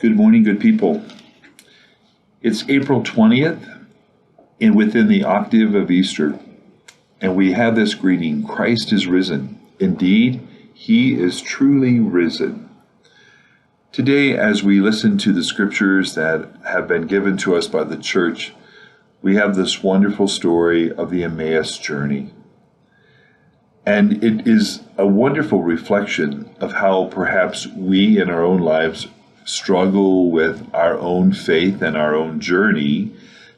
Good morning, good people. It's April 20th, and within the octave of Easter, and we have this greeting, Christ is risen. Indeed, he is truly risen. Today, as we listen to the scriptures that have been given to us by the church, we have this wonderful story of the Emmaus journey. And it is a wonderful reflection of how perhaps we in our own lives struggle with our own faith and our own journey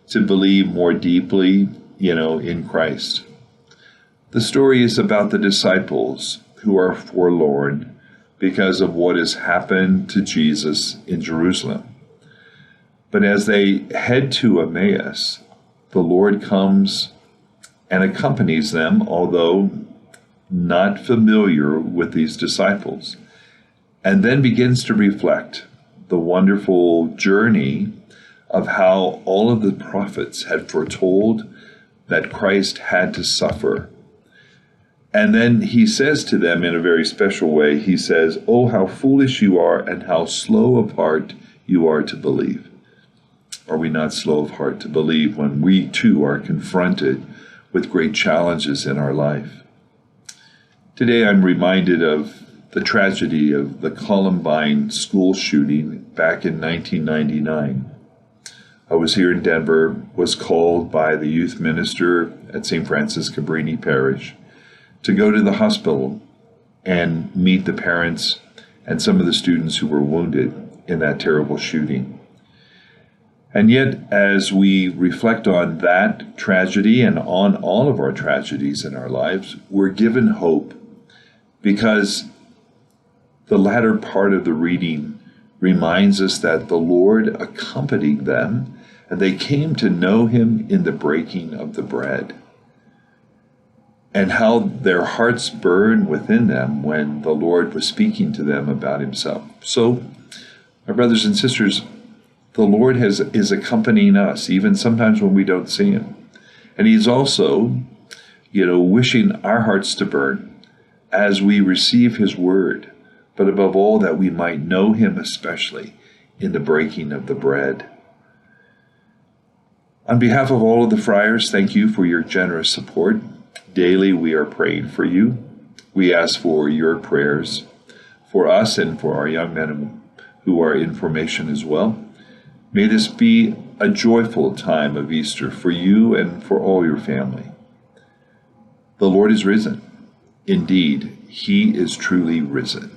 to believe more deeply, in Christ. The story is about the disciples who are forlorn because of what has happened to Jesus in Jerusalem. But as they head to Emmaus, the Lord comes and accompanies them, although not familiar with these disciples, and then begins to reflect the wonderful journey of how all of the prophets had foretold that Christ had to suffer. And then he says to them in a very special way, he says, "Oh, how foolish you are and how slow of heart you are to believe." Are we not slow of heart to believe when we too are confronted with great challenges in our life? Today I'm reminded of the tragedy of the Columbine school shooting back in 1999. I was here in Denver, was called by the youth minister at St. Franciscan Parish to go to the hospital and meet the parents and some of the students who were wounded in that terrible shooting. And yet, as we reflect on that tragedy and on all of our tragedies in our lives, we're given hope, because the latter part of the reading reminds us that the Lord accompanied them, and they came to know him in the breaking of the bread, and how their hearts burned within them when the Lord was speaking to them about himself. So, my brothers and sisters, the Lord is accompanying us, even sometimes when we don't see him. And he's also, wishing our hearts to burn as we receive his word, but above all, that we might know him especially in the breaking of the bread. On behalf of all of the friars, thank you for your generous support. Daily we are praying for you. We ask for your prayers for us and for our young men who are in formation as well. May this be a joyful time of Easter for you and for all your family. The Lord is risen. Indeed, he is truly risen.